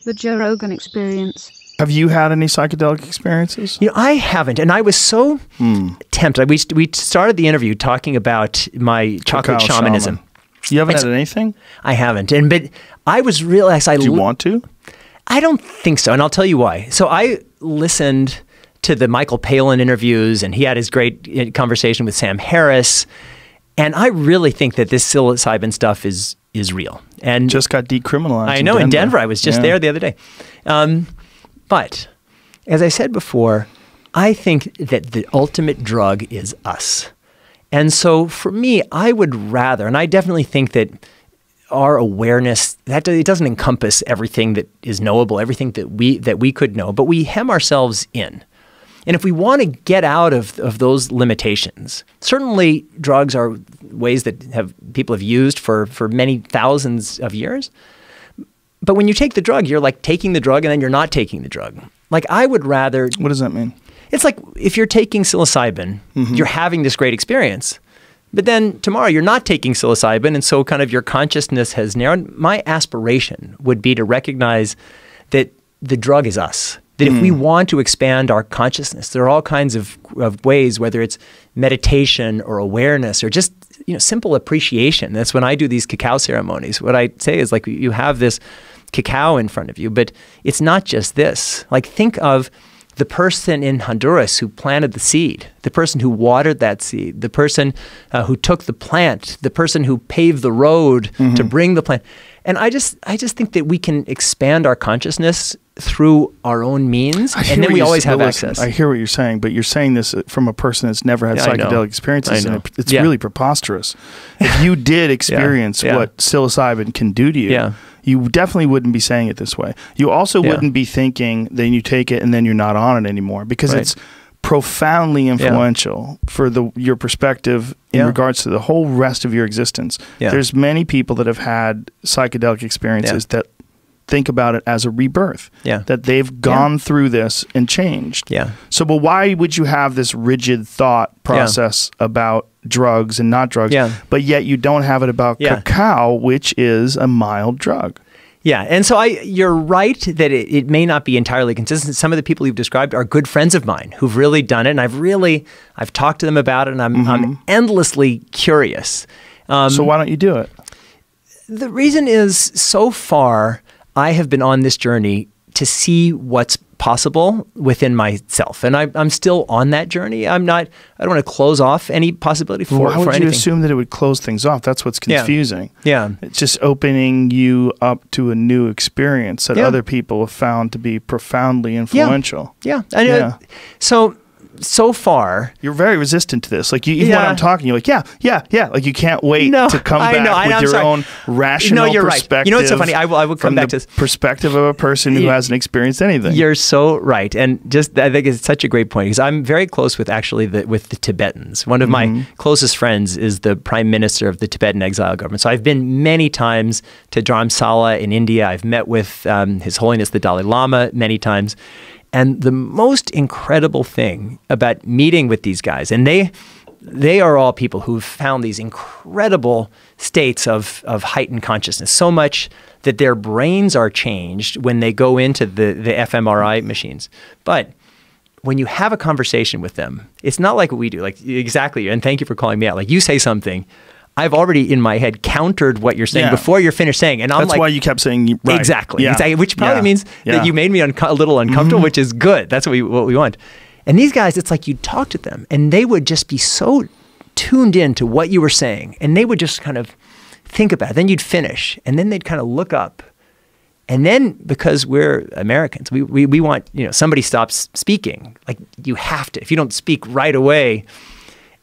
The Joe Rogan Experience. Have you had any psychedelic experiences? You know, I haven't, and I was so tempted. We started the interview talking about my chocolate shamanism. Shaman. You haven't had anything? I haven't, but I was really Do you want to? I don't think so, and I'll tell you why. So I listened to the Michael Palin interviews, and he had his great conversation with Sam Harris, and I really think that this psilocybin stuff is real. And just got decriminalized. I know, in Denver. I was just there the other day. But as I said before, I think that the ultimate drug is us. And so for me, I would rather, and I definitely think that our awareness, that it doesn't encompass everything that is knowable, everything that we could know, but we hem ourselves in. And if we want to get out of those limitations, certainly drugs are ways that people have used for many thousands of years. But when you take the drug, you're like taking the drug and then you're not taking the drug. Like I would rather... What does that mean? It's like if you're taking psilocybin, you're having this great experience. But then tomorrow you're not taking psilocybin, and so kind of your consciousness has narrowed. My aspiration would be to recognize that the drug is us. That if we want to expand our consciousness, there are all kinds of ways, whether it's meditation or awareness or just simple appreciation. That's when I do these cacao ceremonies. What I say is like you have this cacao in front of you, but it's not just this. Like think of the person in Honduras who planted the seed, the person who watered that seed, the person who took the plant, the person who paved the road to bring the plant. And I just think that we can expand our consciousness through our own means, and then we always have access. I hear what you're saying, but you're saying this from a person that's never had psychedelic experiences, and it's really preposterous. If you did experience what psilocybin can do to you, you definitely wouldn't be saying it this way. You also wouldn't be thinking that you take it and then you're not on it anymore, because it's profoundly influential for your perspective in regards to the whole rest of your existence. There's many people that have had psychedelic experiences that think about it as a rebirth, that they've gone through this and changed. So, but why would you have this rigid thought process about drugs and not drugs, but yet you don't have it about cacao, which is a mild drug? And so you're right that it may not be entirely consistent. Some of the people you've described are good friends of mine who've really done it, and I've talked to them about it, and I'm endlessly curious. So why don't you do it? The reason is, so far, I have been on this journey to see what's possible within myself, and I'm still on that journey. I don't want to close off any possibility for anything. How would you assume that it would close things off? That's what's confusing. It's just opening you up to a new experience that other people have found to be profoundly influential. So far, you're very resistant to this. Like even when I'm talking, you're like, like you can't wait to come back with your own rational perspective. Right. You know what's so funny? I will come back to this perspective of a person who hasn't experienced anything. You're so right, and I think it's such a great point, because I'm very close with the Tibetans. One of my closest friends is the Prime Minister of the Tibetan exile government. So I've been many times to Dharamsala in India. I've met with His Holiness the Dalai Lama many times. And the most incredible thing about meeting with these guys, and they are all people who've found these incredible states of heightened consciousness, so much that their brains are changed when they go into the fMRI machines. But when you have a conversation with them, it's not like what we do. Like exactly, and thank you for calling me out. Like you say something, I've already in my head countered what you're saying before you're finished saying, and that's why you kept saying right. Exactly, which probably means that you made me a little uncomfortable, which is good. That's what we want. And these guys, it's like you'd talk to them, and they would just be so tuned in to what you were saying, and they would just kind of think about it. Then you'd finish, and then they'd kind of look up, and then because we're Americans, we want somebody stops speaking. Like you have to. If you don't speak right away,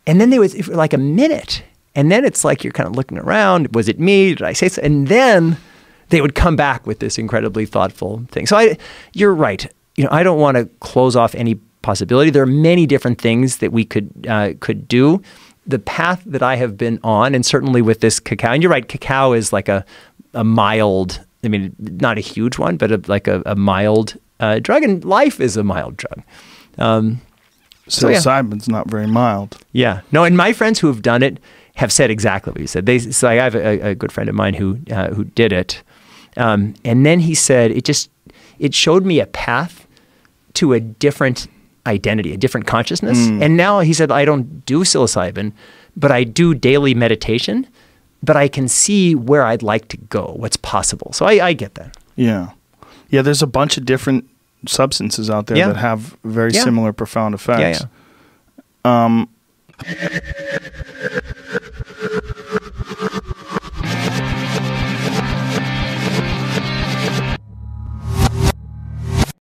and then they would for like a minute. And then it's like you're kind of looking around. Was it me? Did I say so? And then they would come back with this incredibly thoughtful thing. So you're right. I don't want to close off any possibility. There are many different things that we could do. The path that I have been on, and certainly with this cacao, and you're right, cacao is like a mild, I mean, not a huge one, but like a mild drug, and life is a mild drug. Psilocybin's not very mild. No, and my friends who have done it have said exactly what you said. I have a good friend of mine who did it, and then he said it showed me a path to a different identity, a different consciousness. And now he said, I don't do psilocybin, but I do daily meditation, but I can see where I'd like to go, what's possible. So I get that. Yeah. Yeah, there's a bunch of different substances out there that have very similar profound effects. Yeah.